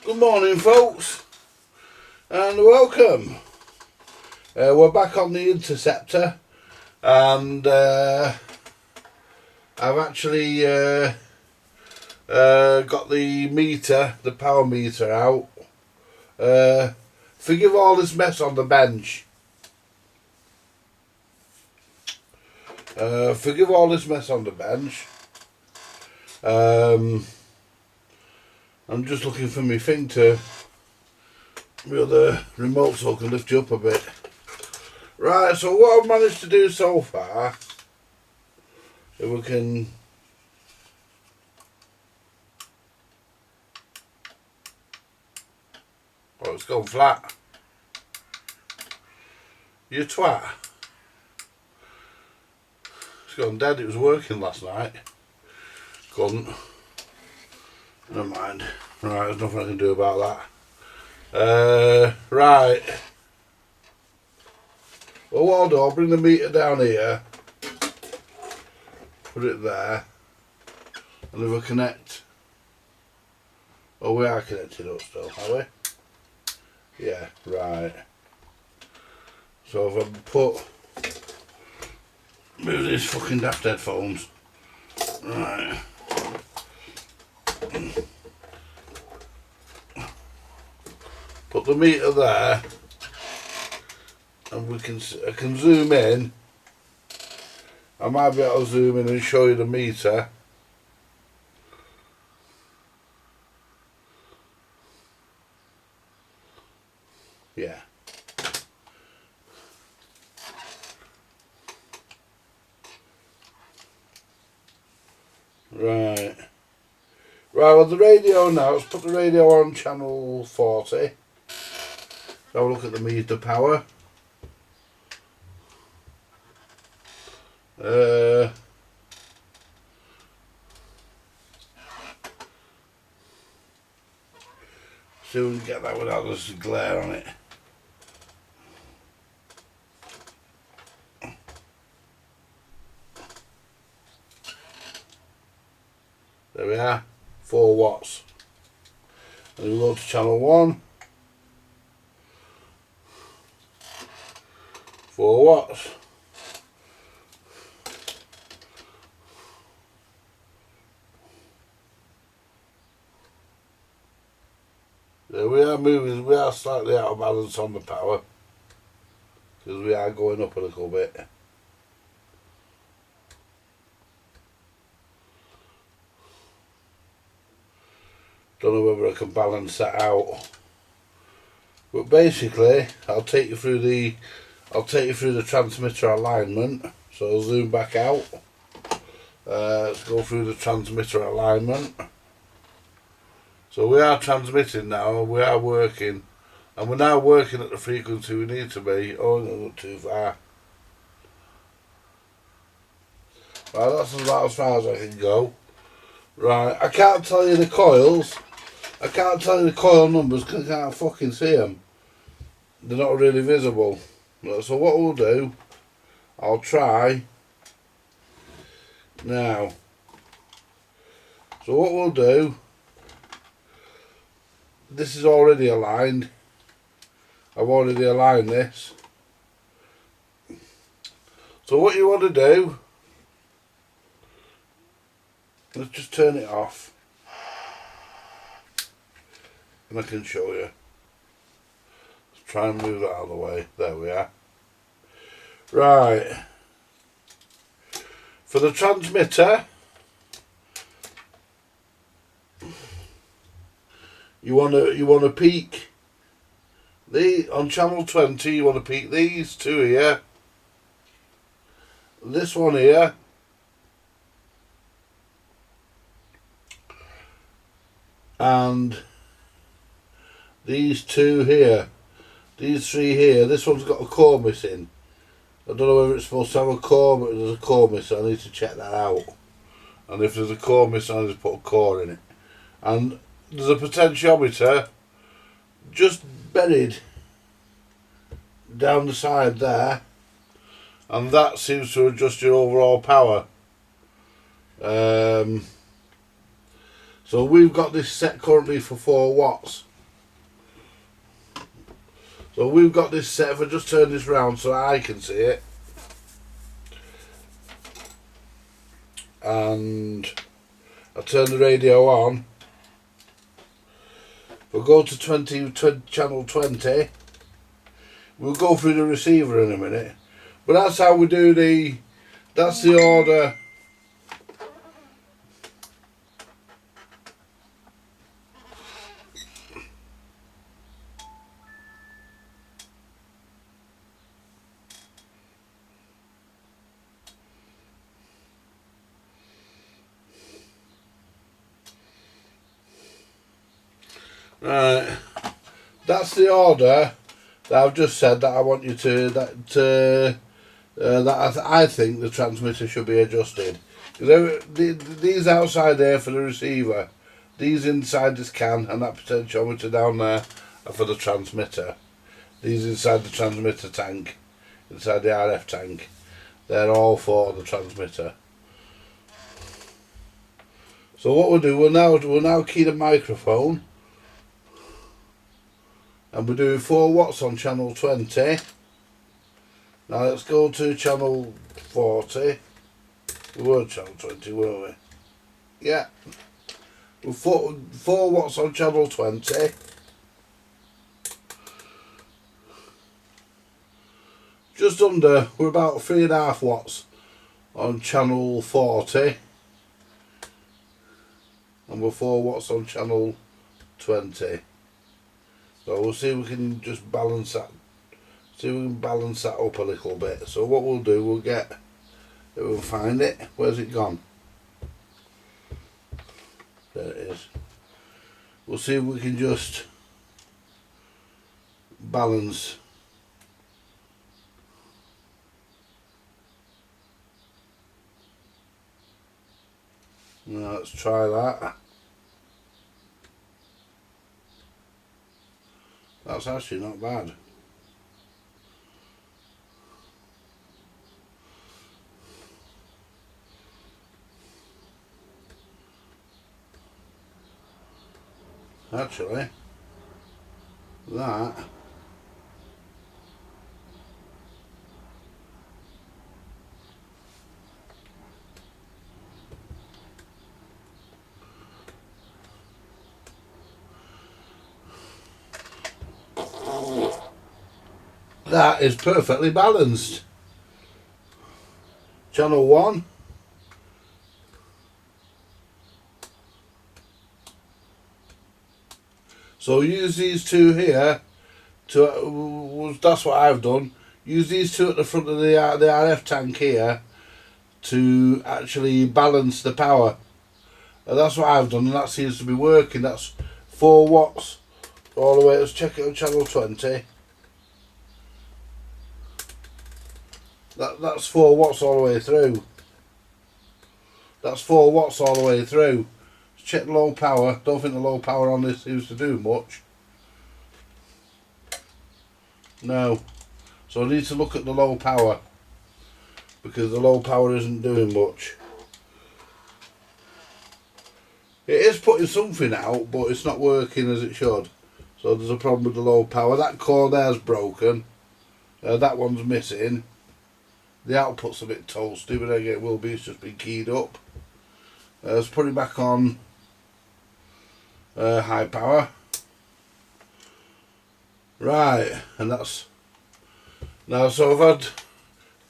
Good morning, folks, and welcome. We're back on the Interceptor, and I've actually got the meter, the power meter out. Forgive all this mess on the bench. Forgive all this mess on the bench. I'm just looking for my thing to the other remote so I can lift you up a bit. Right, so what I've managed to do so far, if we can oh, it's gone flat. You twat. It's gone dead. It was working last night. Couldn't. Never mind. Right, there's nothing I can do about that. Right. Well, what I'll do, I'll bring the meter down here, put it there, and if I connect, oh, we are connected up still, are we? Yeah, right. So if I move these fucking daft headphones, right. Put the meter there, and I can zoom in. I might be able to zoom in and show you the meter. Yeah. Right. Right, well, the radio now, let's put the radio on channel 40. So have a look at the meter power. See if we can get that without this glare on it. There we are, 4 watts. And we go to channel 1. 4 watts. There we are moving, we are slightly out of balance on the power, because we are going up a little bit. Don't know whether I can balance that out. But basically, I'll take you through the transmitter alignment. So I'll zoom back out. Let's go through the transmitter alignment. So we are transmitting now, we are working, and we're now working at the frequency we need to be. Oh, not too far. Right, that's about as far as I can go. Right, I can't tell you the coils. I can't tell you the coil numbers because I can't fucking see them. They're not really visible. So what we'll do, I'll try now. So what we'll do, this is already aligned. I've already aligned this. So what you want to do, let's just turn it off. And I can show you. Let's try and move that out of the way. There we are. Right. For the transmitter, you want to peak on channel 20. You want to peak these two here. This one here. And these two here, these 3 here. This one's got a core missing. I don't know whether it's supposed to have a core, but there's a core missing. I need to check that out. And if there's a core missing, I just put a core in it. And there's a potentiometer just buried down the side there, and that seems to adjust your overall power. So we've got this set currently for 4 watts. So we've got this set. If I just turn this round so I can see it, and I turn the radio on. We'll go to channel 20. We'll go through the receiver in a minute. But that's how we do that's the order. Right, that's the order that I've just said that I want you to I think the transmitter should be adjusted. These outside there for the receiver, these inside this can, and that potentiometer down there are for the transmitter. These inside the transmitter tank, inside the RF tank, they're all for the transmitter. So what we'll do, we'll now key the microphone. And we're doing 4 watts on channel 20. Now let's go to channel 40. We were channel 20, weren't we? Yeah. We're 4 watts on channel 20. Just under, we're about 3.5 watts on channel 40. And we're 4 watts on channel 20. So we'll see if we can just balance that. See if we can balance that up a little bit. So what we'll do, we'll find it. Where's it gone? There it is. We'll see if we can just balance. Now let's try that. That's actually not bad. Actually, that is perfectly balanced. Channel 1. So use these two here that's what I've done. Use these two at the front of the RF tank here to actually balance the power. And that's what I've done, and that seems to be working. That's 4 watts all the way. Let's check it on channel 20. That's 4 watts all the way through. That's 4 watts all the way through. Let's check the low power. Don't think the low power on this seems to do much. No. So I need to look at the low power, because the low power isn't doing much. It is putting something out, but it's not working as it should. So there's a problem with the low power. That core there's broken. That one's missing. The output's a bit toasty, but again it will be. It's just been keyed up. Let's put it back on high power. Right, and that's now. So if I'd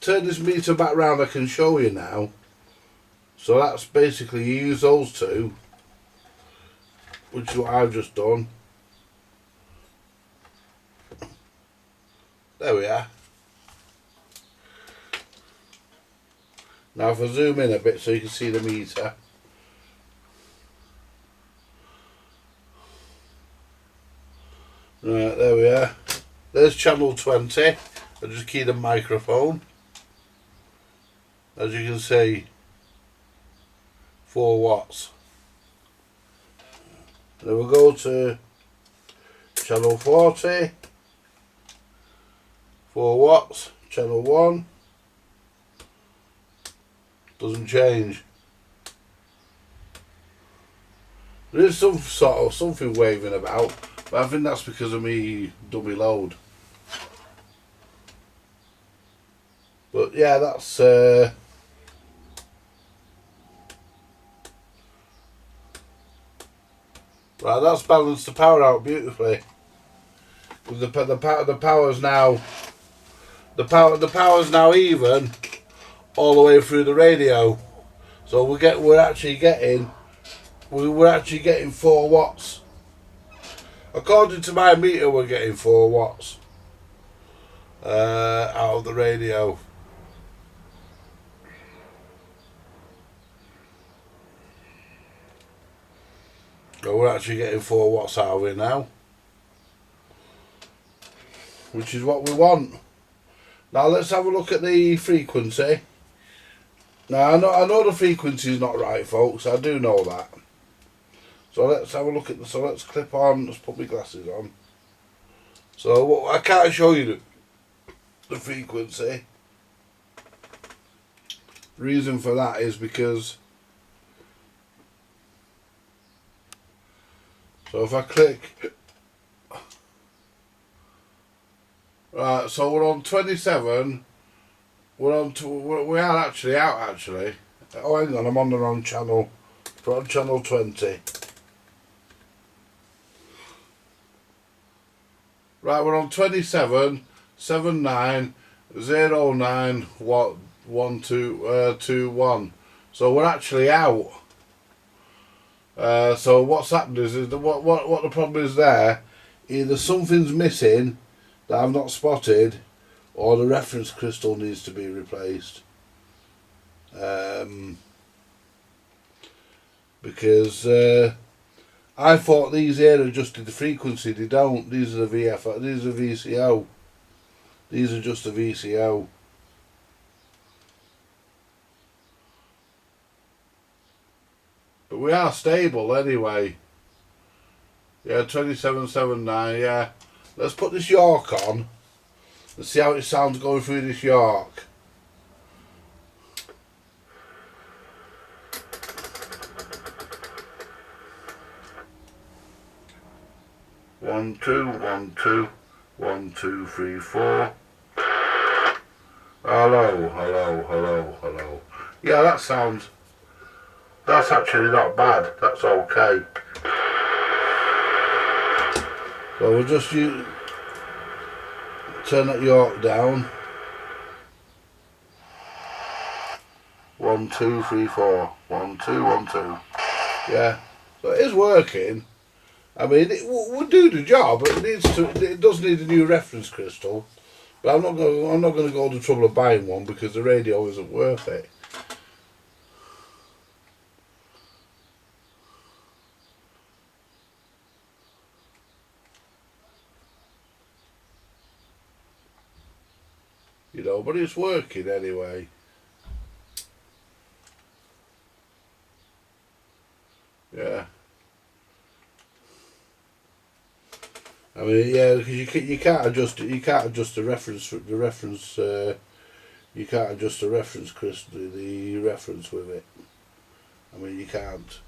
turn this meter back round, I can show you now. So that's basically, you use those two, which is what I've just done. There we are. Now if I zoom in a bit so you can see the meter. Right, there we are. There's channel 20. I just key the microphone. As you can see, 4 watts. Then we'll go to channel 40. 4 watts. Channel 1. Doesn't change. There is some sort of something waving about, but I think that's because of me dummy load. But yeah, that's right. That's balanced the power out beautifully. The power's now the power's now even all the way through the radio. So we're actually getting 4 watts. According to my meter, we're getting 4 watts out of the radio. So we're actually getting 4 watts out of it now, which is what we want. Now let's have a look at the frequency. Now I know the frequency is not right, folks. I do know that. So let's have a look at so let's clip on. Let's put my glasses on. So I can't show you the frequency. The reason for that is because. So if I click. Right, so we're on 27. We are actually out actually. Oh, hang on, I'm on the wrong channel. We're on channel 20. Right, we're on 27 79 09 21. So we're actually out. So what's happened is what the problem is there. Either something's missing that I've not spotted, or the reference crystal needs to be replaced. Because I thought these here adjusted the frequency. They don't. These are the VFO. These are VCO. These are just the VCO. But we are stable anyway. Yeah, 2779. Yeah. Let's put this York on. Let's see how it sounds going through this York. One, two, 1, 2, 1, 2, 3, 4. Hello, hello, hello, hello. Yeah, that's actually not bad. That's okay. So we'll just turn that York down. 1, 2, 3, 4. 1, 2, 1, 2. Yeah. So it is working. I mean, it would do the job. It does need a new reference crystal, but I'm not going to go to the trouble of buying one because the radio isn't worth it. You know, but it's working anyway. Yeah. I mean, yeah, because you can't adjust it. You can't adjust the reference. You can't adjust the reference crystal. The reference with it. I mean, you can't.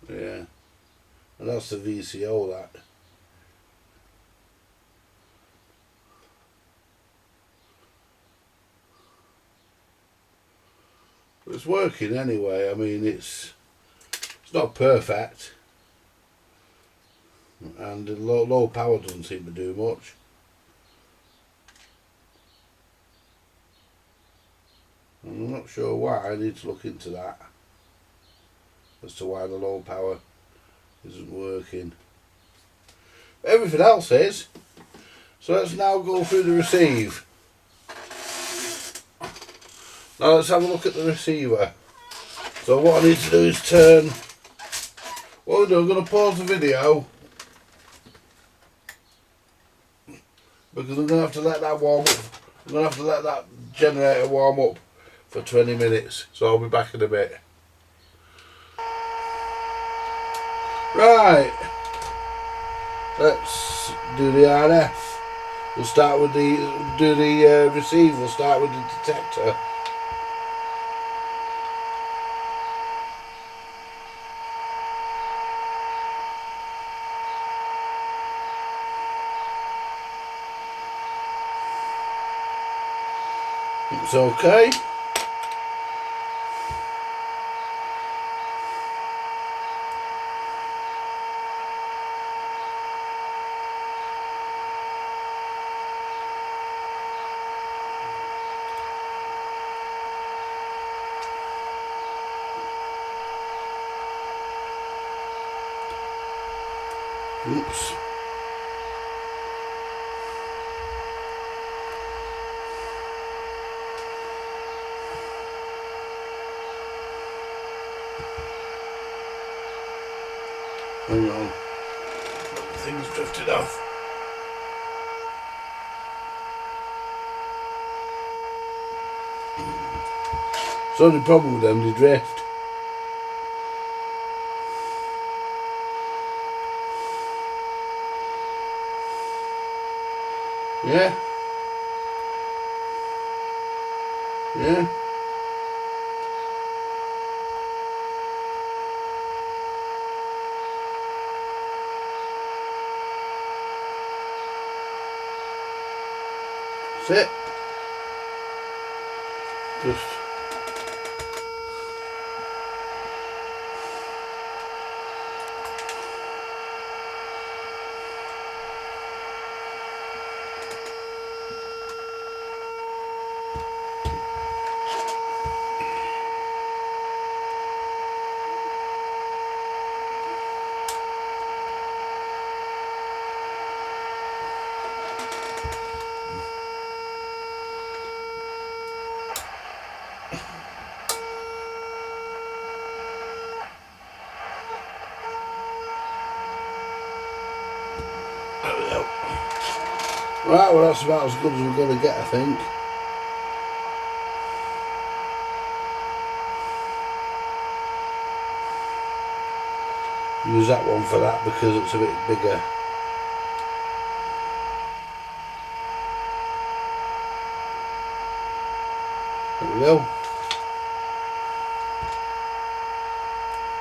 Yeah, and that's the VCO that. But it's working anyway. I mean, it's not perfect, and the low power doesn't seem to do much. I'm not sure why. I need to look into that as to why the low power isn't working. But everything else is. So let's now go through the receive. Now let's have a look at the receiver. So what I need to do is turn. What we'll do, I'm going to pause the video because I'm going to have to let that warm up. I'm going to have to let that generator warm up for 20 minutes, so I'll be back in a bit. Right, let's do the RF. We'll start with the receiver. We'll start with the detector. It's okay. Oops. Hang on. Things drifted off. It's the only problem with them, they drift. Yeah. Yeah. That's it. Just there we go. Right, well that's about as good as we're going to get, I think. Use that one for that because it's a bit bigger. There we go.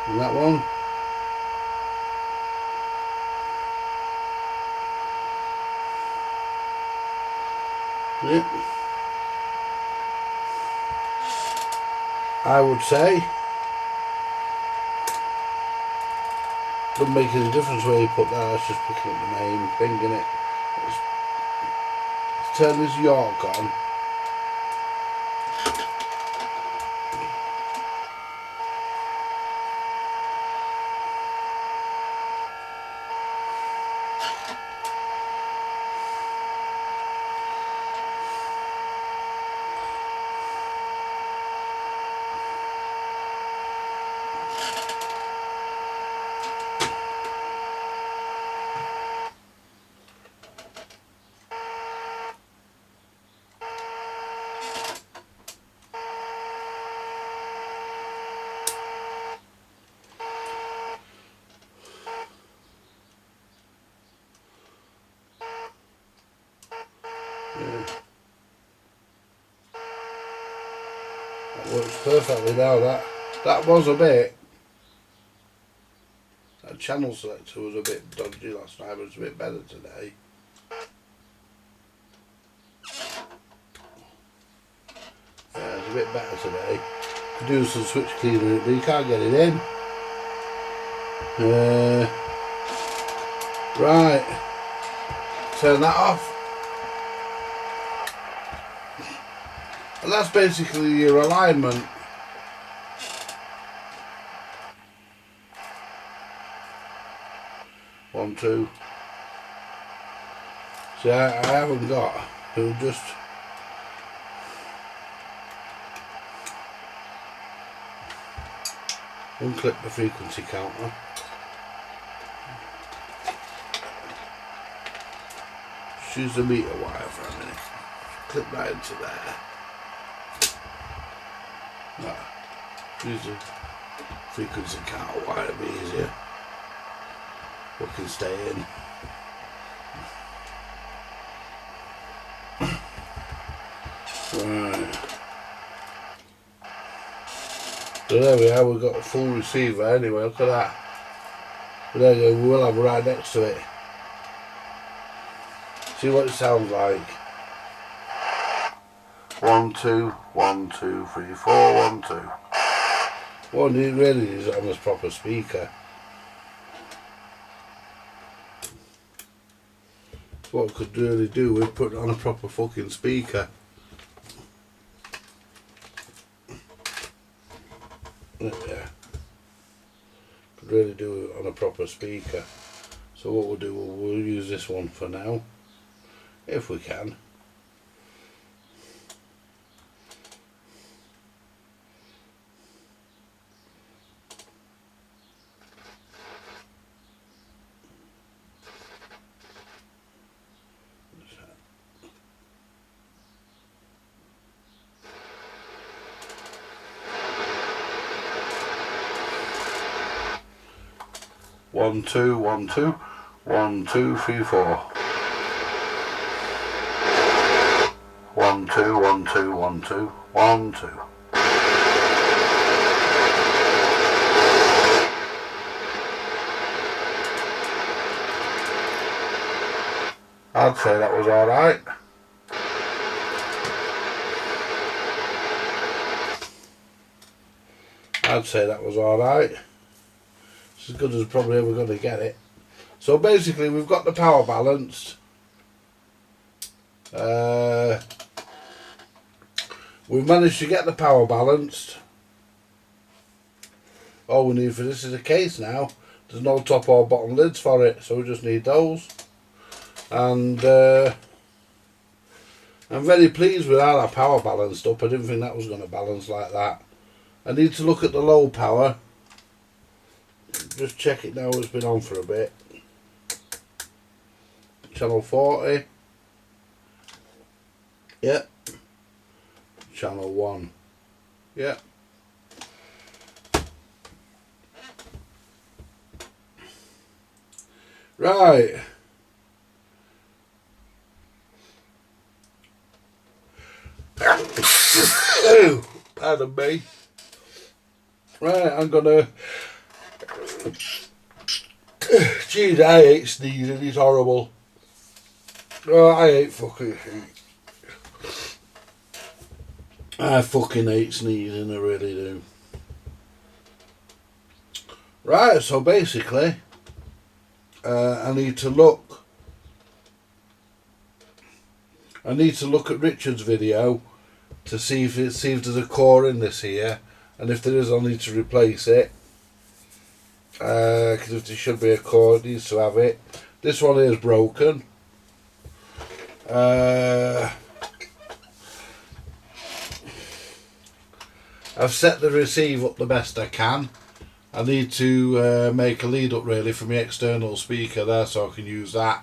And that one. Yep. I would say doesn't make any difference where you put that, that's just picking up the main thing, innit? Let's turn this York on. Yeah. That works perfectly now, that was a bit, that channel selector was a bit dodgy last night, but it's a bit better today. Yeah, it's a bit better today. Could do some switch cleaner, but you can't get it in. Right, turn that off. And that's basically your alignment. One, two. See, I haven't got, it'll just unclip the frequency counter. Just use the meter wire for a minute. Clip that into there. No, use the frequency count, why it'd be easier. We can stay in. Right. So there we are, we've got a full receiver anyway, look at that. But there you go, we will have it right next to it. See what it sounds like. 1 2 1 2 3 4 1 2. Well, it really is on this proper speaker. What we could really do, we'd put it on a proper fucking speaker. Yeah. Could really do it on a proper speaker. So what we'll do, we'll use this one for now, if we can. One, two, 1 2 1 2 3 4. 1 2 1 2 1 2 1 2. I'd say that was alright. I'd say that was alright. It's as good as probably ever going to get it. So basically we've got the power balanced. We've managed to get the power balanced. All we need for this is a case now. There's no top or bottom lids for it, so we just need those. And I'm very pleased with how that power balanced up. I didn't think that was going to balance like that. I need to look at the low power. Just check it now, it's been on for a bit. Channel 40. Yep. Channel 1. Yep. Right. Oh, pardon me. Right, I'm gonna. Jeez, I hate sneezing, it's horrible. Oh, I hate fucking heat. I fucking hate sneezing, I really do. Right, so basically, I need to look at Richard's video to see if there's a core in this here, and if there is, I'll need to replace it. Because if there should be a core, it needs to have it. This one is broken. I've set the receive up the best I can. I need to make a lead up really for my external speaker there, so I can use that.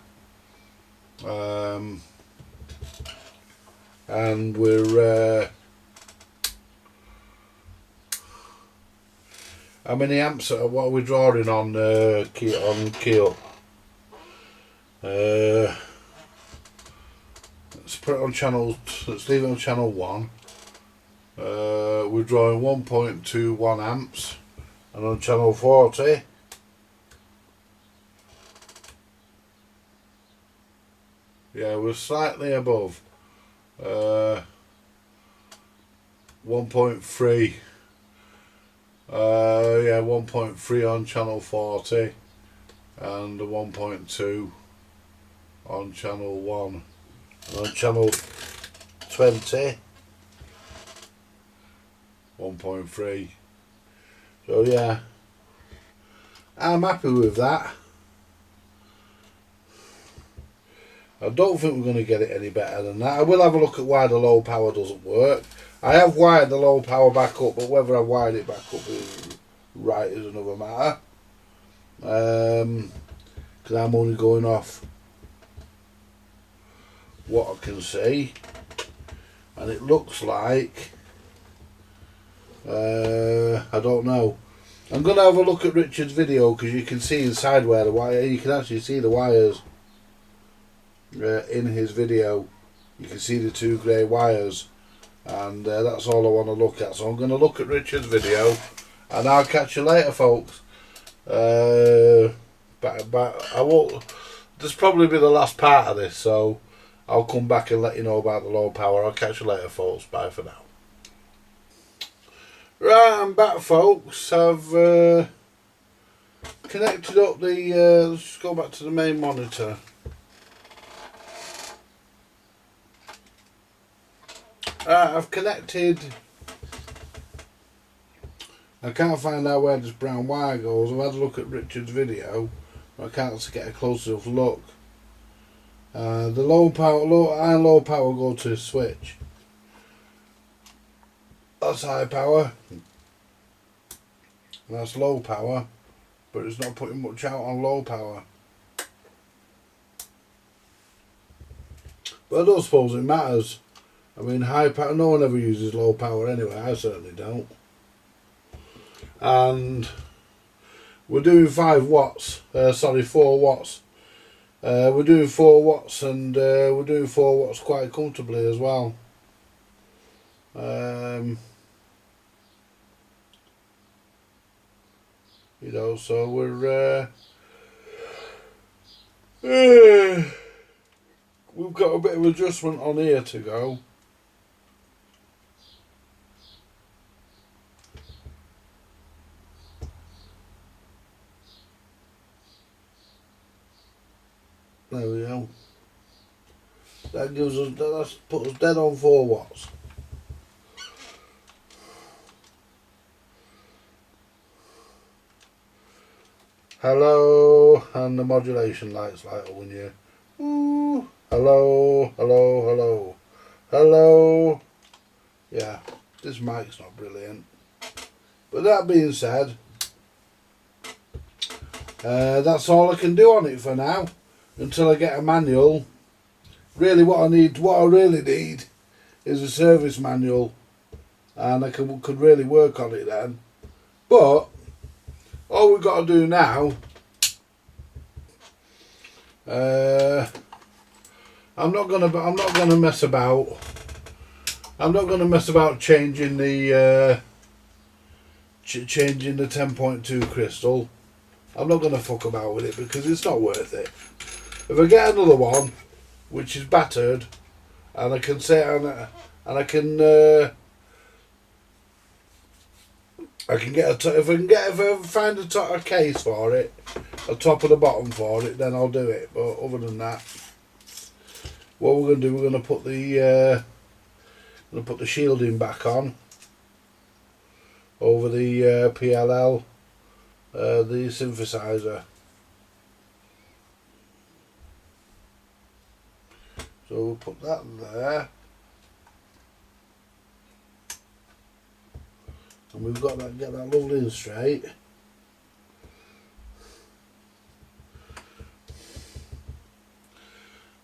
And we're how many amps? What are we drawing on keel? Let's put it on channel. Let's leave it on channel 1. We're drawing 1.21 amps, and on channel 40. Yeah, we're slightly above 1.3. Yeah, 1.3 on channel 40 and 1.2 on channel 1. And on channel 20, 1.3. So yeah, I'm happy with that. I don't think we're going to get it any better than that. I will have a look at why the low power doesn't work. I have wired the low power back up, but whether I wired it back up is right is another matter. Because I'm only going off what I can see, and it looks like I don't know. I'm going to have a look at Richard's video because you can see inside where the wire, you can actually see the wires in his video. You can see the two grey wires, and that's all I want to look at. So I'm going to look at Richard's video, and I'll catch you later, folks. But I won't. This probably be the last part of this, so I'll come back and let you know about the low power. I'll catch you later, folks. Bye for now. Right, I'm back, folks. I've connected up the. Let's just go back to the main monitor. I've connected. I can't find out where this brown wire goes. I've had a look at Richard's video. I can't get a close enough look. The low power, low power go to a switch. That's high power. That's low power, but it's not putting much out on low power. But I don't suppose it matters. I mean, high power, no one ever uses low power anyway. I certainly don't. And we're doing 5 watts. Sorry, 4 watts. We're doing 4 watts, and we're doing 4 watts quite comfortably as well. You know, so we're we've got a bit of adjustment on here to go. There we go. That gives us, that's put us dead on 4 watts. Hello, and the modulation lights light up when you. Ooh, hello, hello, hello, hello. Yeah, this mic's not brilliant. But that being said, that's all I can do on it for now, until I get a manual. Really, what I really need, is a service manual, and I could really work on it then. But all we've got to do now, I'm not gonna mess about. I'm not gonna mess about changing the 10.2 crystal. I'm not gonna fuck about with it because it's not worth it. If I get another one, which is battered, and I can say and I can get if I find a case for it, a top and a bottom for it, then I'll do it. But other than that, what we're going to do, we're going to put the shielding back on over the PLL, the synthesizer. So we'll put that there. And we've got that, get that lovely and straight.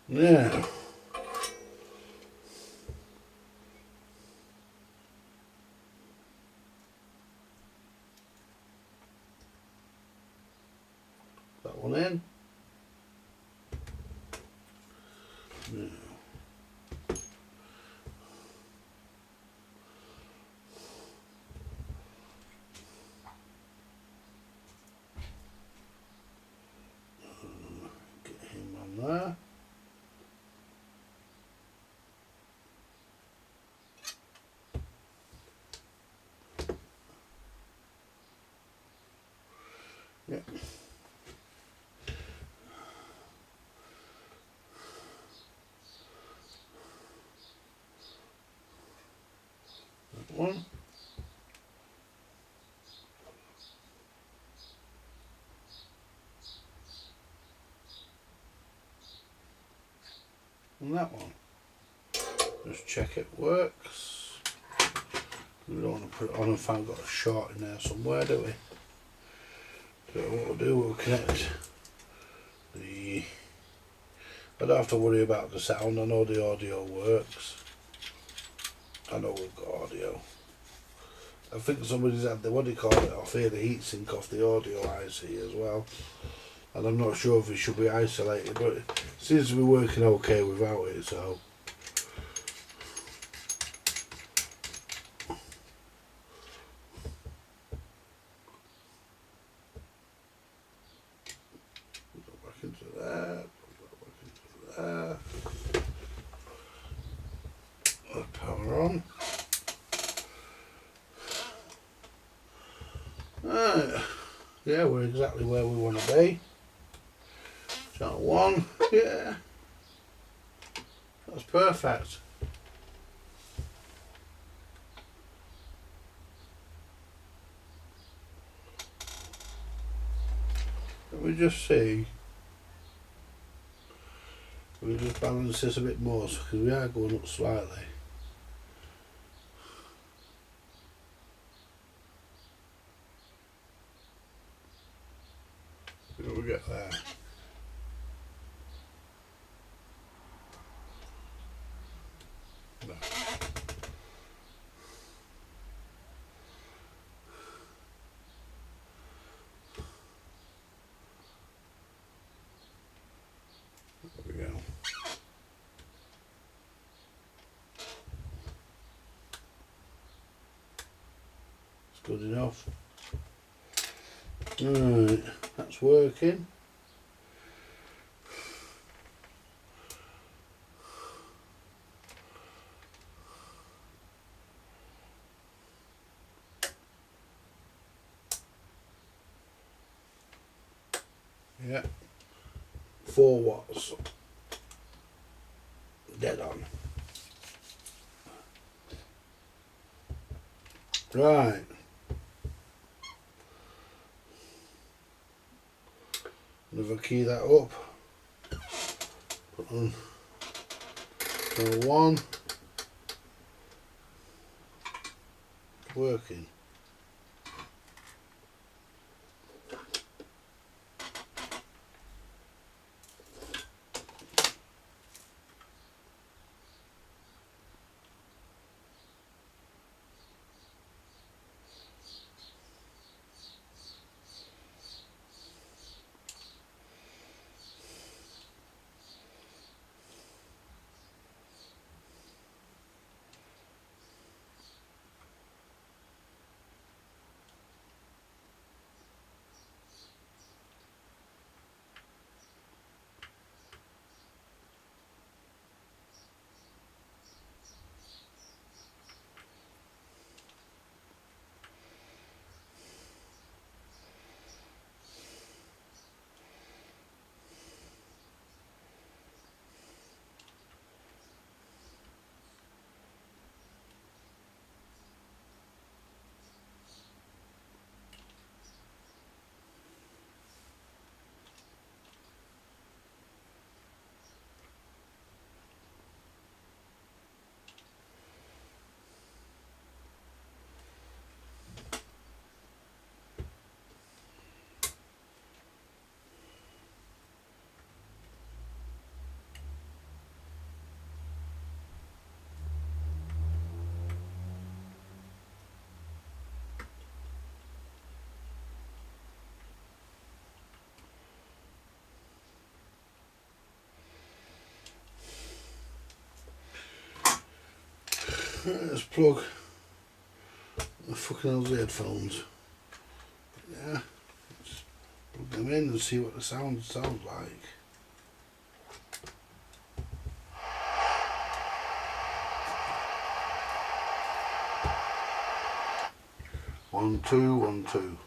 Now, that one in. Now. Get him on there. Yeah. That one. And that one. Just check it works. We don't want to put it on if I've got a short in there somewhere, do we? So what we'll do, we'll connect the. I don't have to worry about the sound. I know the audio works. I know we've got audio. I think somebody's had the, what do you call it, off here, the heatsink off the audio IC as well. And I'm not sure if it should be isolated, but it seems to be working okay without it, so. Go back into there, go back into there. Power on. Right. Yeah, we're exactly where we want to be. Channel 1, yeah. That's perfect. Let me just see. We'll just balance this a bit more because we are going up slightly. What do we get there? No. There we go. It's good enough. Right, that's working. Yeah, 4 watts. Dead on. Right. And if I key that up, put on channel 1, working. Let's plug the fucking hell's headphones. Yeah, let's plug them in and see what the sound sounds like. One, two, 1, 2.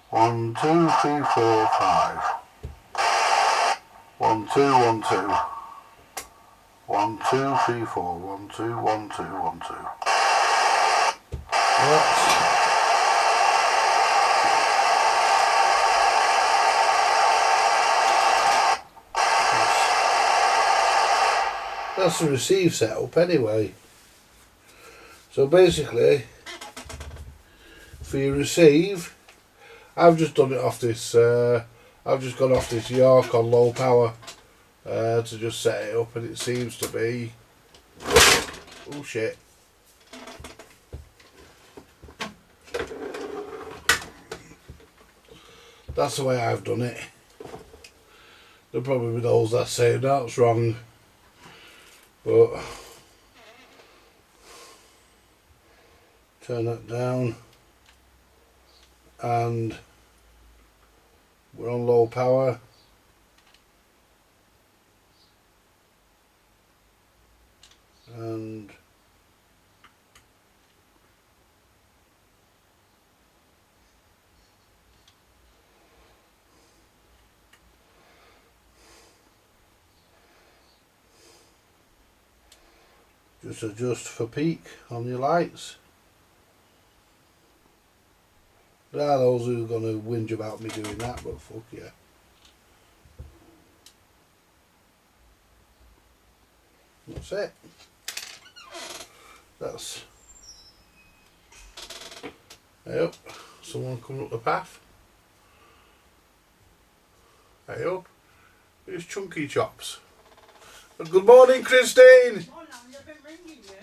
1, 2, 3, 4, 5. 1, 2, 1, 2. 1, 2, 3, 4. 1, 2, 1, 2, 1, 2. That's the receive setup anyway. So basically, for your receive, I've just done it off this. I've just gone off this York on low power to just set it up, and it seems to be. Oh shit! That's the way I've done it. There'll probably be those that say that's wrong, but turn that down, and we're on low power. And just adjust for peak on your lights. There are those who are going to whinge about me doing that, but fuck yeah. That's it. That's... Hey up, someone coming up the path. Hey up, it's Chunky Chops. Good morning, Christine. Oh, no, I've been ringing you.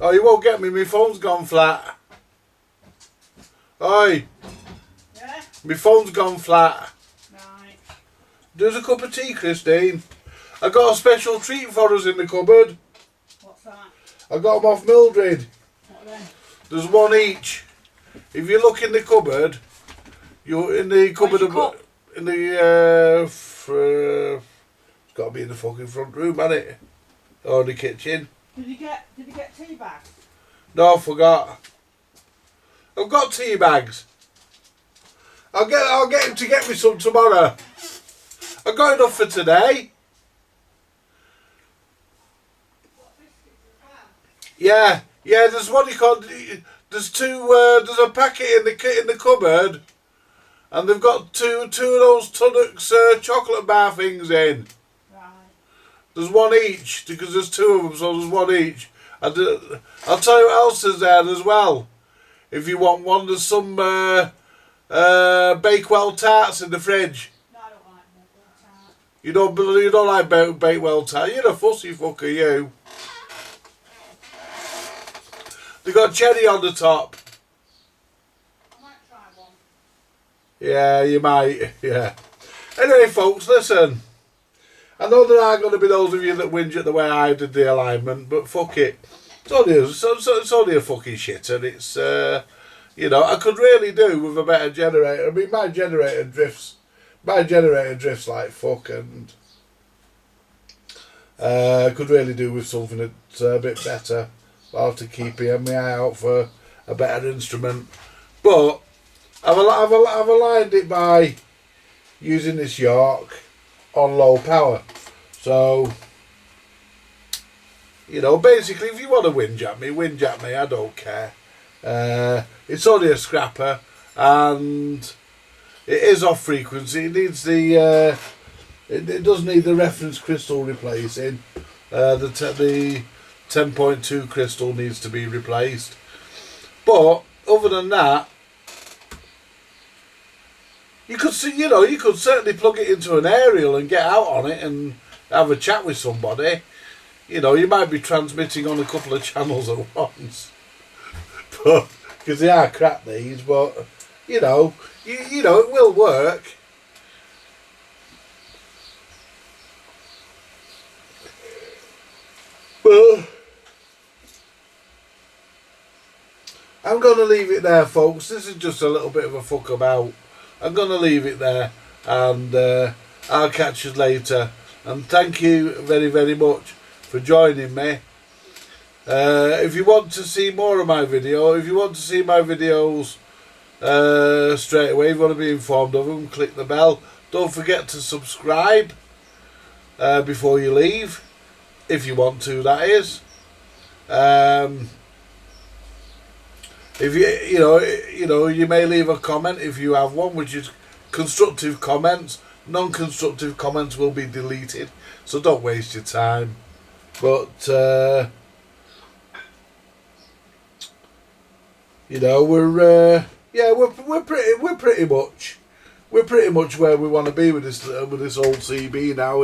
Oh, you won't get me, my phone's gone flat. Oi, Yeah? my phone's gone flat. Right. There's a cup of tea, Christine. I got a special treat for us in the cupboard. What's that? I got them off Mildred. What then? There's one each. If you look in the cupboard, you're in the cupboard Where's your cup? in the it's got to be in the fucking front room, hasn't it? Or the kitchen. Did you get tea bags? No, I forgot. I've got tea bags. I'll get him to get me some tomorrow. I've got enough for today. What, biscuits as well? Yeah, there's what you call. There's two. There's a packet in the cupboard, and they've got two of those Tunnocks chocolate bar things in. Right. There's one each because there's two of them, so there's one each. And I'll tell you what else is there as well. If you want one, there's some Bakewell tarts in the fridge. No, I don't like Bakewell tart. You don't like Bakewell tart. You're a fussy fucker, you. They got cherry on the top. I might try one. Yeah, you might. Yeah. Anyway, folks, listen. I know there are going to be those of you that whinge at the way I did the alignment, but fuck it. It's only a fucking shit, and it's you know, I could really do with a better generator. I mean, my generator drifts like fuck, and I could really do with something that's a bit better. I'll have to keep my eye out for a better instrument, but I've aligned it by using this York on low power. So, you know, basically, if you want to whinge at me, I don't care. It's only a scrapper, and it is off frequency. It needs the it does need the reference crystal replacing. The 10.2 crystal needs to be replaced, but other than that, you could certainly plug it into an aerial and get out on it and have a chat with somebody. You know, you might be transmitting on a couple of channels at once, but because they are crap these, but you know it will work. Well, I'm going to leave it there, folks. This is just a little bit of a fuck about. I'm going to leave it there, and I'll catch you later. And thank you very, very much for joining me. If you want to see more of my video, if you want to see my videos straight away, if you want to be informed of them, click the bell. Don't forget to subscribe before you leave, if you want to, that is. If you may leave a comment if you have one, which is constructive comments. Non-constructive comments will be deleted, so don't waste your time. But you know, we're pretty much where we want to be with this old CB now.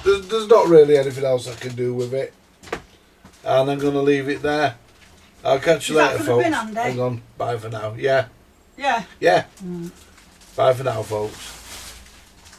There's not really anything else I can do with it, and I'm gonna leave it there. I'll catch you later, folks. Hang on, bye for now. Yeah. Yeah. Yeah. Bye for now, folks.